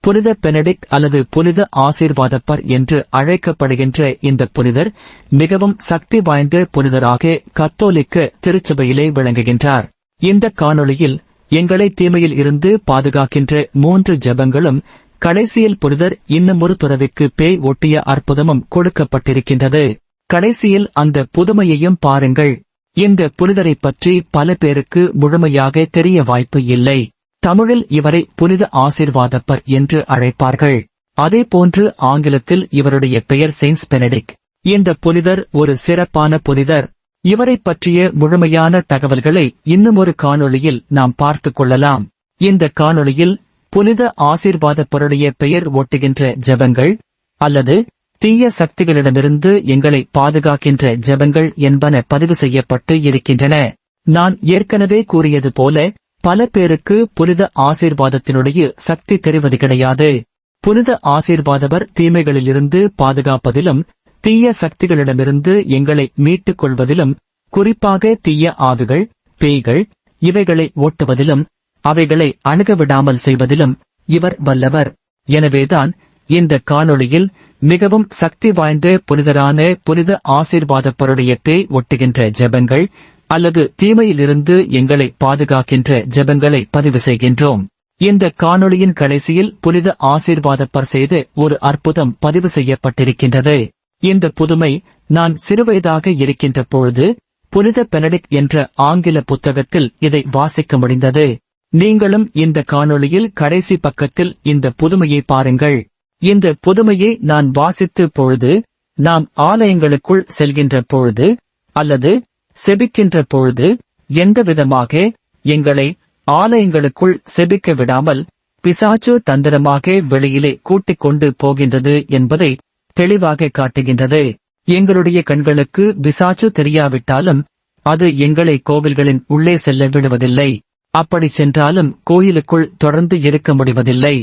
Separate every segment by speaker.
Speaker 1: புனித பெனடிக்ட் அல்லது புனித ஆசீர்வாதப்பர் என்று அழைக்கப்படுகின்ற இந்த புனிதர் மிகவும் சக்தி வாய்ந்த புனிதராக கத்தோலிக்க திருச்சபையிலே விளங்குகின்றார். இந்த காணொளியில் எங்களை தீமையில் இருந்து பாதுகாக்கின்ற 3 ஜெபங்களும் கடைசியில் புனிதர் இன்னுமொரு துறவிக்கு பேய் ஒட்டிய அற்புதமும் கொடுக்கப்பட்டிருக்கின்றது. கடைசியில் அந்த புதுமையையும் பாருங்கள். இந்த புனிதரைப் பற்றி பல பேருக்கு முழுமையாக தெரிய வாய்ப்பு இல்லை. தமிழில் இவரை புனித ஆசீர்வாதப்பர் என்று அழைப்பார்கள். அதேபோன்று ஆங்கிலத்தில் இவருடைய பெயர் செயின்ட் பெனடிக்ட். இந்த புனிதர் ஒரு சிறப்பான புனிதர். இவரைப் பற்றிய முழுமையான தகவல்களை இன்னுமொரு காணொளியில் நாம் பார்த்துக் கொள்ளலாம். இந்த காணொளியில் புனித ஆசீர்வாதப்பருடைய பெயர் ஒட்டுகின்ற ஜெபங்கள் அல்லது தீய சக்திகளிடமிருந்து எங்களை பாதுகாக்கின்ற ஜெபங்கள் என்பன பதிவு செய்யப்பட்டு இருக்கின்றன. நான் ஏற்கனவே கூறியது போல பல பேருக்கு புனித ஆசீர்வாதத்தினுடைய சக்தி தெரிவது கிடையாது. புனித ஆசீர்வாதவர் தீமைகளிலிருந்து பாதுகாப்பதிலும் தீய சக்திகளிடமிருந்து எங்களை மீட்டுக் கொள்வதிலும், குறிப்பாக தீய ஆவிகள், பேய்கள் இவைகளை ஓட்டுவதிலும் அவைகளை அணுகவிடாமல் செய்வதிலும் இவர் வல்லவர். எனவேதான் இந்த காணொளியில் மிகவும் சக்தி வாய்ந்த புனிதரான புனித ஆசீர்வாதப்பருடைய பேய் ஒட்டுகின்ற ஜெபங்கள் அல்லது தீமையிலிருந்து எங்களை பாதுகாக்கின்ற ஜெபங்களை பதிவு செய்கின்றோம். இந்த காணொளியின் கடைசியில் புனித ஆசீர்வாதப்பர் செய்த ஒரு அற்புதம் பதிவு செய்யப்பட்டிருக்கின்றது. இந்த புதுமை நான் சிறுவயதாக இருக்கின்ற பொழுது புனித பெனடிக்ட் என்ற ஆங்கில புத்தகத்தில் இதை வாசிக்க முடிந்தது. நீங்களும் இந்த காணொளியில் கடைசி பக்கத்தில் இந்த புதுமையை பாருங்கள். இந்த புதுமையை நான் வாசித்த பொழுது, நாம் ஆலயங்களுக்குள் செல்கின்ற பொழுது அல்லது செபிக்கின்ற பொழுது எந்தவிதமாக எங்களை ஆலயங்களுக்குள் செபிக்க விடாமல் பிசாசு தந்திரமாக வெளியிலே கூட்டிக் கொண்டு போகின்றது என்பதை தெளிவாக காட்டுகின்றது. எங்களுடைய கண்களுக்கு பிசாசு தெரியாவிட்டாலும் அது எங்களை கோவில்களின் உள்ளே செல்ல விடுவதில்லை. அப்படி சென்றாலும் கோயிலுக்குள் தொடர்ந்து இருக்க முடிவதில்லை.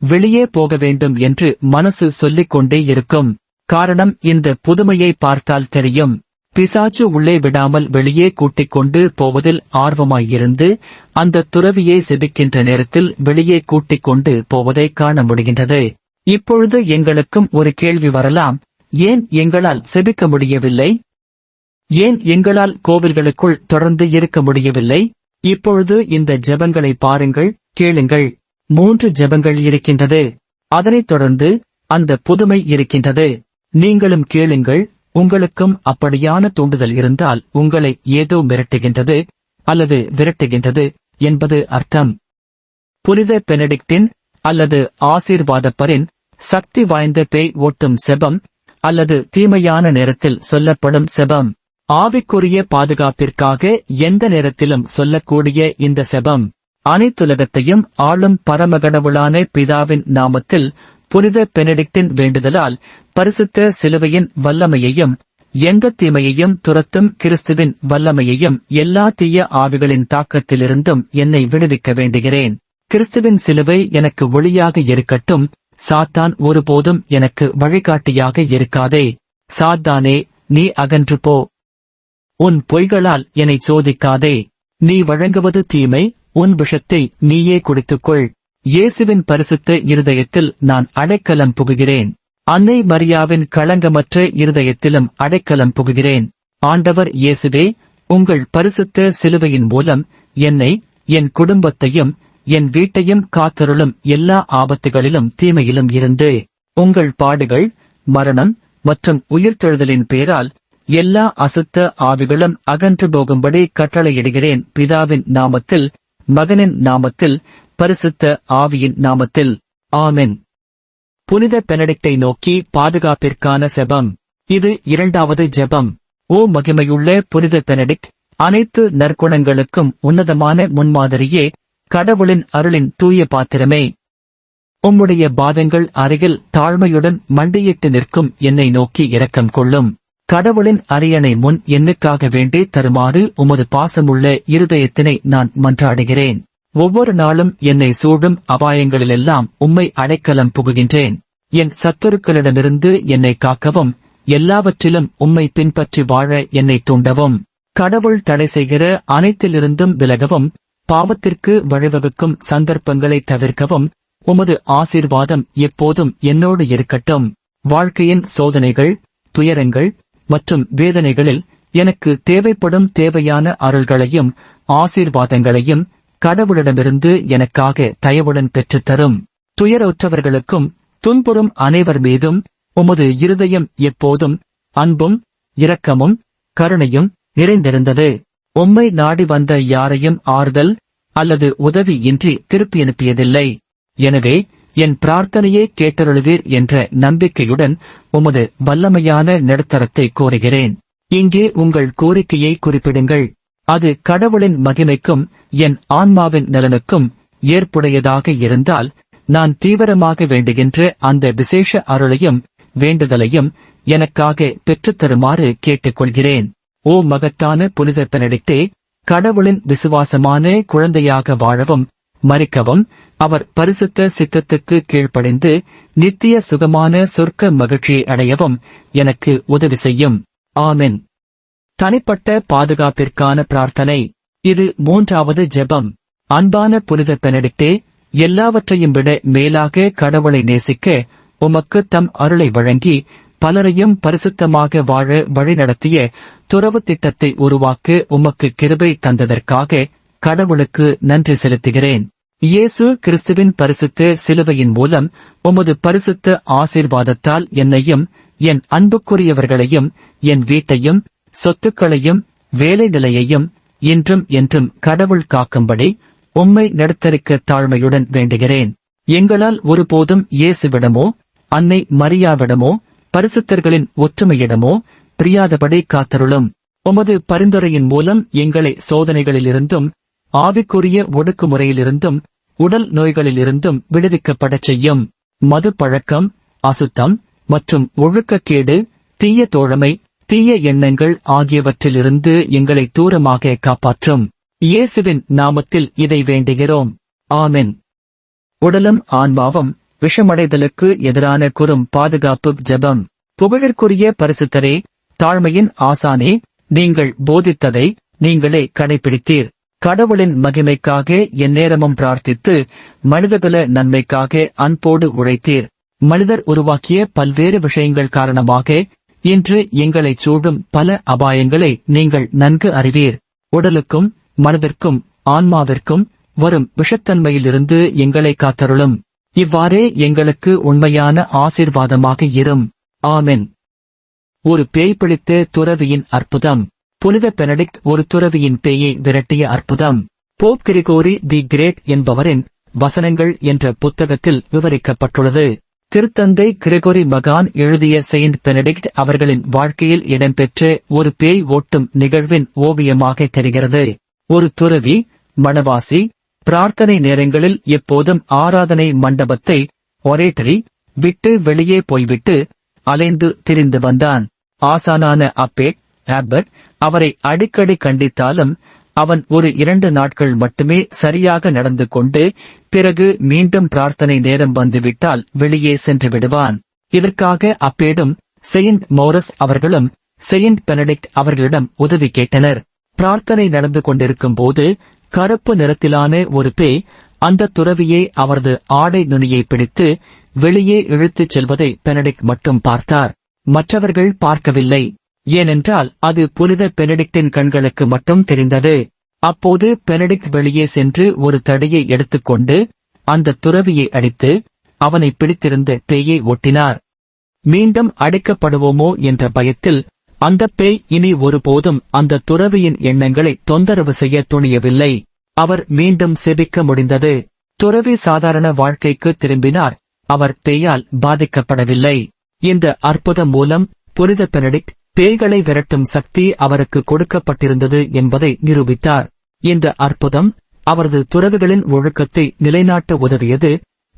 Speaker 1: வெளியே போக வேண்டும் என்று மனசு சொல்லிக் கொண்டே இருக்கும். காரணம் இந்த புதுமையை பார்த்தால் தெரியும். பிசாசு உள்ளே விடாமல் வெளியே கூட்டிக் கொண்டு போவதில் ஆர்வமாயிருந்து அந்த துறவியை செபிக்கின்ற நேரத்தில் வெளியே கூட்டிக் கொண்டு போவதை காண முடிகின்றது. இப்பொழுது எங்களுக்கும் ஒரு கேள்வி வரலாம். ஏன் எங்களால் செபிக்க முடியவில்லை? ஏன் எங்களால் கோவில்களுக்குள் தொடர்ந்து இருக்க முடியவில்லை? இப்பொழுது இந்த ஜெபங்களை பாருங்கள், கேளுங்கள். 3 ஜெபங்கள் இருக்கின்றது. அதனைத் தொடர்ந்து அந்த புதுமை இருக்கின்றது. நீங்களும் கேளுங்கள். உங்களுக்கும் அப்படியான தூண்டுதல் இருந்தால் உங்களை ஏதோ மிரட்டுகின்றது அல்லது விரட்டுகின்றது என்பது அர்த்தம். புனித பெனடிக்டின் அல்லது ஆசீர்வாதப்பரின் சக்தி வாய்ந்த பேய் ஓட்டும் செபம் அல்லது தீமையான நேரத்தில் சொல்லப்படும் செபம். ஆவிக்குரிய பாதுகாப்பிற்காக எந்த நேரத்திலும் சொல்லக்கூடிய இந்த செபம் அனைத்துலகத்தையும் ஆளும் பரமகடவுளான பிதாவின் நாமத்தில் புனித பெனடிக்டின் வேண்டுதலால் பரிசுத்த சிலுவையின் வல்லமையையும் எந்த தீமையையும் துரத்தும் கிறிஸ்துவின் வல்லமையையும் எல்லா தீய ஆவிகளின் தாக்கத்திலிருந்தும் என்னை விடுவிக்க வேண்டுகிறேன். கிறிஸ்துவின் சிலுவை எனக்கு ஒளியாக இருக்கட்டும். சாத்தான் ஒருபோதும் எனக்கு வழிகாட்டியாக இருக்காதே. சாத்தானே, நீ அகன்று போ. உன் பொய்களால் என்னை சோதிக்காதே. நீ வழங்குவது தீமை. உன் விஷத்தை நீயே குடித்துக்கொள். இயேசுவின் பரிசுத்த இருதயத்தில் நான் அடைக்கலம் புகுகிறேன். அன்னை மரியாவின் களங்கமற்ற இருதயத்திலும் அடைக்கலம் புகுகிறேன். ஆண்டவர் இயேசுவே, உங்கள் பரிசுத்த சிலுவையின் மூலம் என்னை, என் குடும்பத்தையும் என் வீட்டையும் காத்தருளும். எல்லா ஆபத்துகளிலும் தீமையிலும் இருந்து உங்கள் பாடுகள், மரணம் மற்றும் உயிர்த்தெழுதலின் பேரால் எல்லா அசுத்த ஆவிகளும் அகன்று போகும்படி கட்டளையிடுகிறேன். பிதாவின் நாமத்தில், மகனின் நாமத்தில், பரிசுத்த ஆவியின் நாமத்தில். ஆமென். புனித பெனடிக்டை நோக்கி பாதுகாப்பிற்கான செபம். இது 2வது ஜெபம். ஓ மகிமையுள்ள புனித பெனடிக்ட், அனைத்து நற்குணங்களுக்கும் உன்னதமான முன்மாதிரியே, கடவுளின் அருளின் தூய பாத்திரமே, உம்முடைய பாதங்கள் அருகில் தாழ்மையுடன் மண்டியிட்டு நிற்கும் என்னை நோக்கி இரக்கம் கொள்ளும். கடவுளின் அரியணை முன் என்னுக்காக வேண்டி தருமாறு உமது பாசமுள்ள இருதயத்தினை நான் மன்றாடுகிறேன். ஒவ்வொரு நாளும் என்னை சூழும் அபாயங்களிலெல்லாம் உம்மை அடைக்கலம் புகுகின்றேன். என் சத்துருக்களிடமிருந்து என்னை காக்கவும், எல்லாவற்றிலும் உம்மை பின்பற்றி வாழ என்னை தூண்டவும். கடவுள் தடை செய்கிற அனைத்திலிருந்தும் விலகவும், பாவத்திற்கு வழிவகுக்கும் சந்தர்ப்பங்களை தவிர்க்கவும், உமது ஆசீர்வாதம் எப்போதும் என்னோடு இருக்கட்டும். வாழ்க்கையின் சோதனைகள், துயரங்கள் மற்றும் வேதனைகளில் எனக்கு தேவைப்படும் தேவையான அருள்களையும் ஆசீர்வாதங்களையும் கடவுளிடமிருந்து எனக்காக தயவுடன் பெற்றுத்தரும். துயரற்றவர்களுக்கும் துன்புறும் அனைவர் மீதும் உமது இருதயம் எப்போதும் அன்பும் இரக்கமும் கருணையும் நிறைந்திருந்தது. உம்மை நாடி வந்த யாரையும் ஆறுதல் அல்லது உதவி இன்றி திருப்பி அனுப்பியதில்லை. எனவே என் பிரார்த்தனையை கேட்டருளுவீர் என்ற நம்பிக்கையுடன் உமது வல்லமையான நடுத்தரத்தை கோருகிறேன். இங்கே உங்கள் கோரிக்கையை குறிப்பிடுங்கள். அது கடவுளின் மகிமைக்கும் என் ஆன்மாவின் நலனுக்கும் ஏற்புடையதாக இருந்தால் நான் தீவிரமாக வேண்டுகின்ற அந்த விசேஷ அருளையும் வேண்டுதலையும் எனக்காக பெற்றுத்தருமாறு கேட்டுக்கொள்கிறேன். ஓ மகத்தான புனித பெனடிக்டே, கடவுளின் விசுவாசமான குழந்தையாக வாழவும் மரிக்கவும் அவர் பரிசுத்த சித்தத்துக்கு கீழ்ப்படிந்து நித்திய சுகமான சொர்க்க மகிழ்ச்சியை அடையவும் எனக்கு உதவி செய்யும். ஆமென். தனிப்பட்ட பாதுகாப்பிற்கான பிரார்த்தனை. இது 3வது ஜெபம். அன்பான புனித பெனடிக்டே, எல்லாவற்றையும் விட மேலாக கடவுளை நேசிக்க உமக்கு தம் அருளை வழங்கி பலரையும் பரிசுத்தமாக வாழ வழிநடத்திய துறவு திட்டத்தை உருவாக்க உமக்கு கிருபை தந்ததற்காக கடவுளுக்கு நன்றி செலுத்துகிறேன். இயேசு கிறிஸ்துவின் பரிசுத்த சிலுவையின் மூலம் உமது பரிசுத்த ஆசீர்வாதத்தால் என்னையும் என் அன்புக்குரியவர்களையும் என் வீட்டையும் சொத்துக்களையும் வேலை நிலையையும் இன்றும் என்றும் கடவுள் காக்கும்படி உம்மை நடுத்தரிக்க தாழ்மையுடன் வேண்டுகிறேன். எங்களால் ஒருபோதும் இயேசுவிடமோ அன்னை மரியாவிடமோ பரிசுத்தர்களின் ஒற்றுமையிடமோ பிரியாதபடி காத்தருளும். உமது பரிந்துரையின் மூலம் எங்களை சோதனைகளிலிருந்தும் ஆவிக்குரிய ஒடுக்குமுறையிலிருந்தும் உடல் நோய்களிலிருந்தும் விடுவிக்கப்படச் செய்யும். மது பழக்கம், அசுத்தம் மற்றும் ஒழுக்கக்கேடு, தீய தோழமை, தீய எண்ணங்கள் ஆகியவற்றிலிருந்து எங்களை தூரமாக காப்பாற்றும். இயேசுவின் நாமத்தில் இதை வேண்டுகிறோம். ஆமென். உடலும் ஆன்மாவும் விஷமடைதலுக்கு எதிரான குறும் பாதுகாப்பு ஜெபம். புகழிற்குரிய பரிசுத்தரே, தாழ்மையின் ஆசானே, நீங்கள் போதித்ததை நீங்களே கடைபிடித்தீர். கடவுளின் மகிமைக்காக எந்நேரமும் பிரார்த்தித்து மனிதகுல நன்மைக்காக அன்போடு உழைத்தீர். மனிதர் உருவாக்கிய பல்வேறு விஷயங்கள் காரணமாக இன்று எங்களைச் சூழும் பல அபாயங்களை நீங்கள் நன்கு அறிவீர். உடலுக்கும் மனதிற்கும் ஆன்மாவிற்கும் வரும் விஷத்தன்மையிலிருந்து எங்களை காத்தருளும். இவ்வாறே எங்களுக்கு உண்மையான ஆசீர்வாதமாக இரும். ஆமென். ஒரு பேய் பிடித்த துறவியின் அற்புதம். புனித பெனடிக்ட் ஒரு துறவியின் பேயை விரட்டிய அற்புதம். போப் கிரிகோரி தி கிரேட் என்பவரின் வசனங்கள் என்ற புத்தகத்தில் விவரிக்கப்பட்டுள்ளது. திருத்தந்தை கிரிகோரி மகான் எழுதிய செயின்ட் பெனடிக்ட் அவர்களின் வாழ்க்கையில் இடம்பெற்ற ஒரு பேய் ஓட்டும் நிகழ்வின் ஓவியமாக தெரிகிறது. ஒரு துறவி, மணவாசி, பிரார்த்தனை நேரங்களில் எப்போதும் ஆராதனை மண்டபத்தை ஒரேட்டரி விட்டு வெளியே போய்விட்டு அலைந்து திரிந்து வந்தான். ஆசானான ஆப்பர்ட் அவரை அடிக்கடி கண்டித்தாலும் அவன் ஒரு 2 நாட்கள் மட்டுமே சரியாக நடந்து கொண்டு பிறகு மீண்டும் பிரார்த்தனை நேரம் வந்துவிட்டால் வெளியே சென்று விடுவான். இதற்காக அப்பேடும் செயின்ட் மோரஸ் அவர்களும் செயின்ட் பெனடிக்ட் அவர்களிடம் உதவி கேட்டனர். பிரார்த்தனை நடந்து கொண்டிருக்கும் போது கருப்பு நிறத்திலான ஒரு பேய் அந்த துறவியை அவரது ஆடை நுனியை பிடித்து வெளியே இழுத்துச் செல்வதை பெனடிக்ட் மட்டும் பார்த்தார். மற்றவர்கள் பார்க்கவில்லை. ஏனென்றால் அது புனித பெனடிக்டின் கண்களுக்கு மட்டும் தெரிந்தது. அப்போது பெனடிக்ட் வெளியே சென்று ஒரு தடியை எடுத்துக்கொண்டு அந்த துறவியை அடித்து அவனை பிடித்திருந்த பேயை ஒட்டினார். மீண்டும் அடிக்கப்படுவோமோ என்ற பயத்தில் அந்த பேய் இனி ஒருபோதும் அந்த துறவியின் எண்ணங்களை தொந்தரவு செய்ய துணியவில்லை. அவர் மீண்டும் செபிக்க முடிந்தது. துறவி சாதாரண வாழ்க்கைக்கு திரும்பினார். அவர் பேயால் பாதிக்கப்படவில்லை. இந்த அற்புதம் மூலம் புனித பெனடிக்ட் பேய்களை விரட்டும் சக்தி அவருக்கு கொடுக்கப்பட்டிருந்தது என்பதை நிரூபித்தார். இந்த அற்புதம் அவரது துறவிகளின் ஒழுக்கத்தை நிலைநாட்ட உதவியது.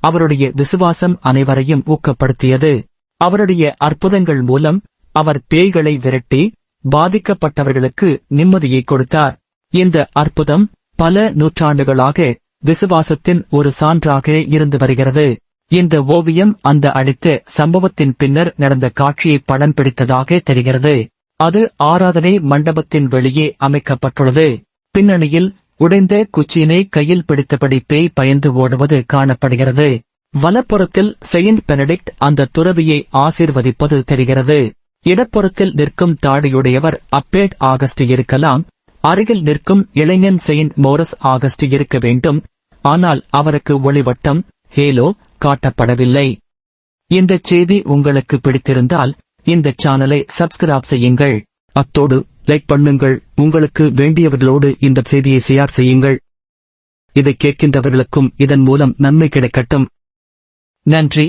Speaker 1: அவருடைய விசுவாசம் அனைவரையும் ஊக்கப்படுத்தியது. அவருடைய அற்புதங்கள் மூலம் அவர் பேய்களை விரட்டி பாதிக்கப்பட்டவர்களுக்கு நிம்மதியை கொடுத்தார். இந்த அற்புதம் பல நூற்றாண்டுகளாக விசுவாசத்தின் ஒரு சான்றாக இருந்து வருகிறது. இந்த ஓவியம் அந்த அடித்த சம்பவத்தின் பின்னர் நடந்த காட்சியை படம் பிடித்ததாக தெரிகிறது. அது ஆராதனை மண்டபத்தின் வெளியே அமைக்கப்பட்டுள்ளது. பின்னணியில் உடைந்த குச்சியினை கையில் பிடித்தபடி பேய் பயந்து ஓடுவது காணப்படுகிறது. வலப்புறத்தில் செயின்ட் பெனடிக்ட் அந்த துறவியை ஆசீர்வதிப்பது தெரிகிறது. இடப்புறத்தில் நிற்கும் தாடியுடையவர் அப்பேட் ஆகஸ்ட் இருக்கலாம். அருகில் நிற்கும் இளைஞன் செயின்ட் மோரஸ் ஆகஸ்ட் இருக்க வேண்டும். ஆனால் அவருக்கு ஒளிவட்டம் ஹேலோ காட்டப்படவில்லை. இந்த செய்தி உங்களுக்கு பிடித்திருந்தால் இந்த சேனலை சப்ஸ்கிரைப் செய்யுங்கள். அத்தோடு லைக் பண்ணுங்கள். உங்களுக்கு வேண்டியவர்களோடு இந்த செய்தியை ஷேர் செய்யுங்கள். இதை கேட்கின்றவர்களுக்கும் இதன் மூலம் நன்மை கிடைக்கட்டும். நன்றி.